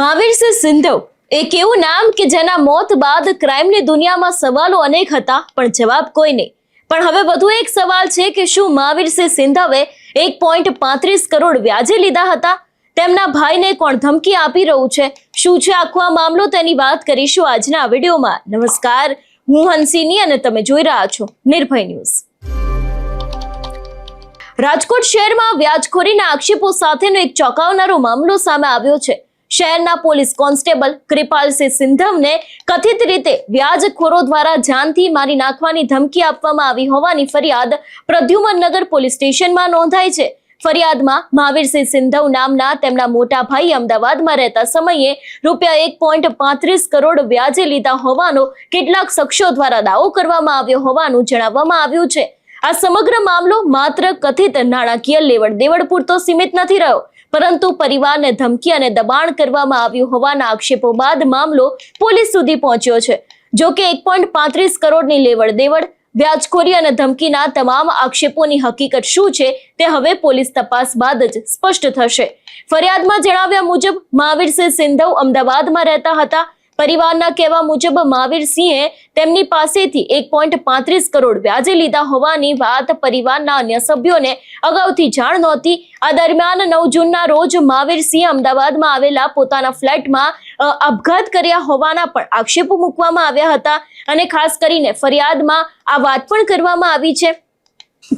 મહાવીરસિંહ સિંધવ એક એવું નામ કે જેના મોત બાદ ક્રાઇમની દુનિયામાં સવાલો અનેક હતા પણ જવાબ કોઈ નહીં. પણ હવે વધુ એક સવાલ છે કે શું મહાવીરસિંહ સિંધવે 1.35 કરોડ વ્યાજે લીધા હતા? તેમના ભાઈને કોણ ધમકી આપી રહ્યું છે? શું છે આખો આ મામલો, તેની વાત કરીશું આજના વિડીયોમાં. નમસ્કાર, હું હંસિની અને તમે જોઈ રહ્યા છો નિર્ભય ન્યૂઝ. રાજકોટ શહેરમાં વ્યાજખોરીના આક્ષેપો સાથેનો એક ચોંકાવનારો મામલો સામે આવ્યો છે. શહેરના પોલીસ કોન્સ્ટેબલ કૃપાલસિંહ સિંધવને કથિત રીતે વ્યાજખોરો દ્વારા જાનથી મારી નાખવાની ધમકી આપવામાં આવી હોવાની ફરિયાદ પ્રદ્યુમનનગર પોલીસ સ્ટેશનમાં નોંધાઈ છે. ફરિયાદમાં મહાવીરસિંહ સિંધવ નામના તેમના મોટા ભાઈ અમદાવાદમાં રહેતા સમયે રૂપિયા 1.35 કરોડ વ્યાજે લીધા હોવાનો કેટલાક શખ્સો દ્વારા દાવો કરવામાં આવ્યો હોવાનું જણાવવામાં આવ્યું છે. આ સમગ્ર મામલો માત્ર કથિત નાણાકીય લેવડ દેવડ પૂરતો સીમિત નથી રહ્યો, પરંતુ પરિવારને ધમકી અને દબાણ કરવામાં આવ્યું હોવાના આક્ષેપો બાદ મામલો પોલીસ સુધી પહોંચ્યો છે. જો કે 1.35 કરોડની લેવડ દેવડ, વ્યાજખોરી અને ધમકીના તમામ આક્ષેપોની હકીકત શું છે તે હવે પોલીસ તપાસ બાદ જ સ્પષ્ટ થશે. ફરિયાદમાં જણાવ્યા મુજબ મહાવીરસિંહ સિંધવ અમદાવાદમાં રહેતા હતા. પરિવારના કહેવા મુજબ મહાવીરસિંહે તેમની પાસેથી 1.35 કરોડ વ્યાજે લીધા હોવાની વાત પરિવારના અન્ય સભ્યોને અગાઉથી જાણ નહોતી. આ દરમિયાન 9 જૂનના રોજ મહાવીરસિંહે અમદાવાદમાં આવેલા પોતાના ફ્લેટમાં આપઘાત કર્યા હોવાના પણ આક્ષેપો મૂકવામાં આવ્યા હતા અને ખાસ કરીને ફરિયાદમાં આ વાત પણ કરવામાં આવી છે.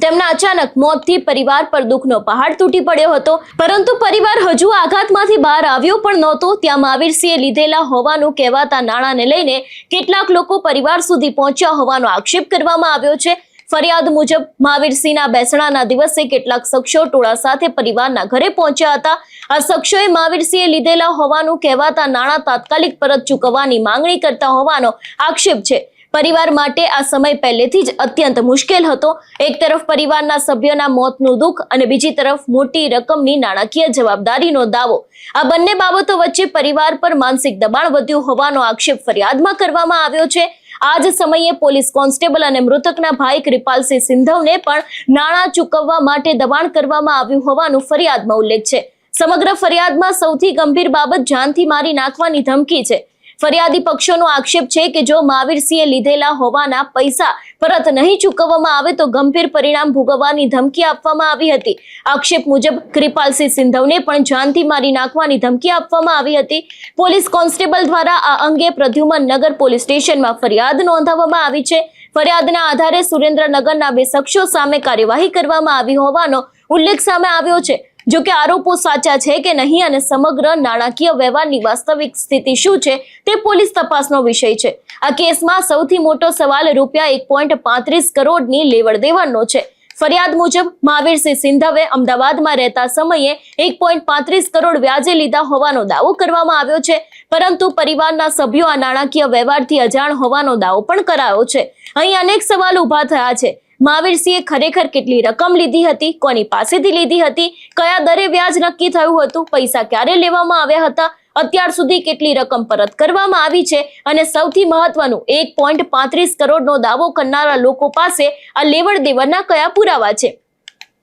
તેમના અચાનક મોતથી પરિવાર પર દુઃખનો પહાડ તૂટી પડ્યો હતો, પરંતુ પરિવાર હજુ આઘાતમાંથી બહાર આવ્યો પણ નહોતો. ત્યાં મહાવીરસિંહે લીધેલા હોવાનું કહેવાતા નાણાંને લઈને કેટલાક લોકો પરિવાર સુધી પહોંચ્યા હોવાનો આક્ષેપ કરવામાં આવ્યો છે. ફરિયાદ મુજબ મહાવીરસિંહના બેસણાના દિવસે કેટલાક શખ્સો ટોળા સાથે પરિવારના ઘરે પહોંચ્યા હતા. આ શખ્સોએ મહાવીરસિંહે લીધેલા હોવાનું કહેવાતા નાણાં તાત્કાલિક પરત ચૂકવવાની માંગણી કરતા હોવાનો આક્ષેપ છે. પરિવાર માટે આ સમય પહેલેથી જ અત્યંત મુશ્કેલ હતો. એક તરફ પરિવારના સભ્યોના મોતનું દુઃખ અને બીજી તરફ મોટી રકમની નાણાકીય જવાબદારીનો દાવો. આ બંને બાબતો વચ્ચે પરિવાર પર માનસિક દબાણ વધ્યું હોવાનો આક્ષેપ ફરિયાદમાં કરવામાં આવ્યો છે. આ જ સમયે પોલીસ કોન્સ્ટેબલ અને મૃતકના ભાઈ કૃપાલસિંહ સિંધવને પણ નાણાં ચૂકવવા માટે દબાણ કરવામાં આવ્યું હોવાનું ફરિયાદમાં ઉલ્લેખ છે. સમગ્ર ફરિયાદમાં સૌથી ગંભીર બાબત જાનથી મારી નાખવાની ધમકી છે. ફરિયાદી પક્ષોનો આક્ષેપ છે કે જો મહાવીરસિંહે લીધેલા હોવાના પૈસા પરત નહીં ચૂકવવામાં આવે તો ગંભીર પરિણામ ભોગવવાની ધમકી આપવામાં આવી હતી. આક્ષેપ મુજબ કૃપાલસિંહ સિંધવને પણ જાનથી મારી નાખવાની ધમકી આપવામાં આવી હતી. પોલીસ કોન્સ્ટેબલ દ્વારા આ અંગે પ્રદ્યુમનનગર પોલીસ સ્ટેશનમાં ફરિયાદ નોંધાવવામાં આવી છે. ફરિયાદના આધારે સુરેન્દ્રનગરના 2 શખ્સો સામે કાર્યવાહી કરવામાં આવી હોવાનો ઉલ્લેખ સામે આવ્યો છે. જો કે આરોપો સાચા છે કે નહીં અને સમગ્ર નાણાકીય વ્યવહારની વાસ્તવિક સ્થિતિ શું છે તે પોલીસ તપાસનો વિષય છે. આ કેસમાં સૌથી મોટો સવાલ રૂપિયા 1.35 કરોડની લેવડ દેવડનો છે. ફરિયાદ મુજબ મહાવીરસિંહ સિંધવે અમદાવાદમાં રહેતા સમયે 1.35 કરોડ વ્યાજે લીધા હોવાનો દાવો કરવામાં આવ્યો છે, પરંતુ પરિવારના સભ્યો આ નાણાકીય વ્યવહારથી અજાણ હોવાનો દાવો પણ કરાયો છે. અહીં અનેક સવાલ ઉભા થયા છે. મહાવીરસિંહે ખરેખર કેટલી રકમ લીધી હતી? કોની પાસેથી લીધી હતી? કયા દરે વ્યાજ નક્કી થયું હતું? પૈસા ક્યારે લેવામાં આવ્યા હતા? અત્યાર સુધી કેટલી રકમ પરત કરવામાં આવી છે? અને સૌથી મહત્વનું, 1.35 કરોડનો દાવો કરનારા લોકો પાસે આ લેવડ દેવડના કયા પુરાવા છે?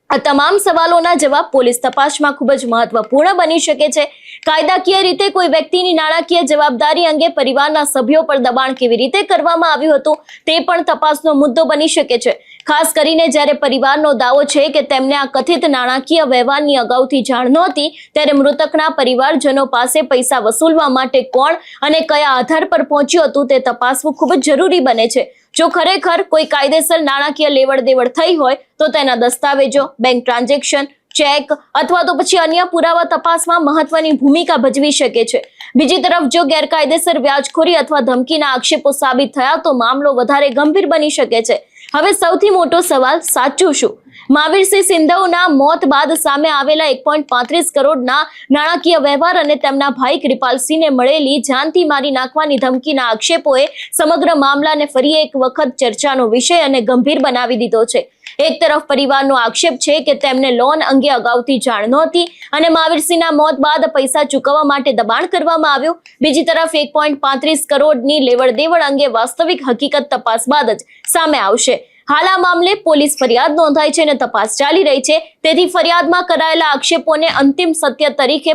આ તમામ સવાલોના જવાબ પોલીસ તપાસમાં ખૂબ જ મહત્વપૂર્ણ બની શકે છે. કાયદાકીય રીતે કોઈ વ્યક્તિની નાણાકીય જવાબદારી અંગે પરિવારના સભ્યો પર દબાણ કેવી રીતે કરવામાં આવ્યું હતું તે પણ તપાસનો મુદ્દો બની શકે છે. ખાસ કરીને જ્યારે પરિવારનો દાવો છે કે તેમને આ કથિત નાણાકીય વ્યવહારની અગાઉથી જાણ નહોતી, ત્યારે મૃતકના પરિવારજનો પાસે પૈસા વસૂલવા માટે કોણ અને કયા આધાર પર પહોંચ્યું હતું તે તપાસવું ખૂબ જ જરૂરી બને છે. જો ખરેખર કોઈ કાયદેસર નાણાકીય લેવડ દેવડ થઈ હોય તો તેના દસ્તાવેજો, બેંક ટ્રાન્ઝેક્શન, ચેક અથવા તો પછી અન્ય પુરાવા તપાસમાં મહત્વની ભૂમિકા ભજવી શકે છે. બીજી તરફ જો ગેરકાયદેસર વ્યાજખોરી અથવા ધમકીના આક્ષેપો સાબિત થયા તો મામલો વધારે ગંભીર બની શકે છે. હવે સૌથી મોટો સવાલ, સાચું શું? મહાવીરસિંહ સિંધવના મોત બાદ સામે આવેલા 1.35 કરોડના નાણાકીય વ્યવહાર અને તેમના ભાઈ કૃપાલસિંહને મળેલી જાનથી મારી નાખવાની ધમકીના આક્ષેપોએ સમગ્ર મામલાને ફરી એક વખત ચર્ચાનો વિષય અને ગંભીર બનાવી દીધો છે. એક તરફ પરિવારનો આક્ષેપ છે કે તેમને લોન અંગે અગાઉથી જાણ નહોતી અને મહાવીરસિંહના મોત બાદ પૈસા ચૂકવવા માટે દબાણ કરવામાં આવ્યું. બીજી તરફ 1.35 કરોડની લેવડ દેવડ અંગે વાસ્તવિક હકીકત તપાસ બાદ જ સામે આવશે. હાલ આ મામલે પોલીસ ફરિયાદ નોંધાઈ છે અને તપાસ ચાલી રહી છે. તેથી ફરિયાદમાં કરાયેલા આક્ષેપોને અંતિમ સત્ય તરીકે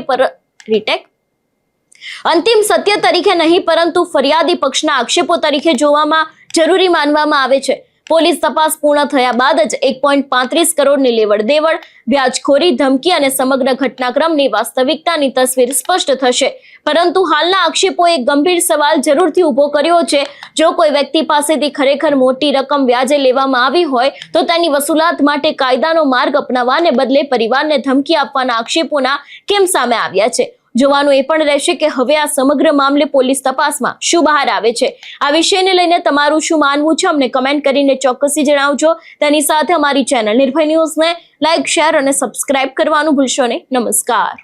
અંતિમ સત્ય તરીકે નહીં પરંતુ ફરિયાદી પક્ષના આક્ષેપો તરીકે જોવામાં જરૂરી માનવામાં આવે છે. પોલીસ તપાસ પૂર્ણ થયા બાદ જ 1.35 કરોડની લેવડ દેવડ, વ્યાજખોરી, ધમકી અને સમગ્ર ઘટનાક્રમની વાસ્તવિકતાની તસવીર સ્પષ્ટ થશે. પરંતુ હાલના આક્ષેપોએ એક ગંભીર સવાલ જરૂરથી ઊભો કર્યો છે. જો કોઈ વ્યક્તિ પાસેથી ખરેખર મોટી રકમ વ્યાજે લેવામાં આવી હોય તો તેની વસૂલાત માટે કાયદાનો માર્ગ અપનાવવાને બદલે પરિવારને ધમકી આપવાના આક્ષેપોના કેમ સામે આવ્યા છે? જોવાનું એ પણ રહેશે કે હવે આ સમગ્ર મામલે પોલીસ તપાસમાં શું બહાર આવે છે. આ વિષયને લઈને તમારું શું માનવું છે અમને કમેન્ટ કરીને ચોક્કસથી જણાવજો. તેની સાથે અમારી ચેનલ નિર્ભય ન્યૂઝને લાઇક, શેર અને સબસ્ક્રાઇબ કરવાનું ભૂલશો નહીં. નમસ્કાર.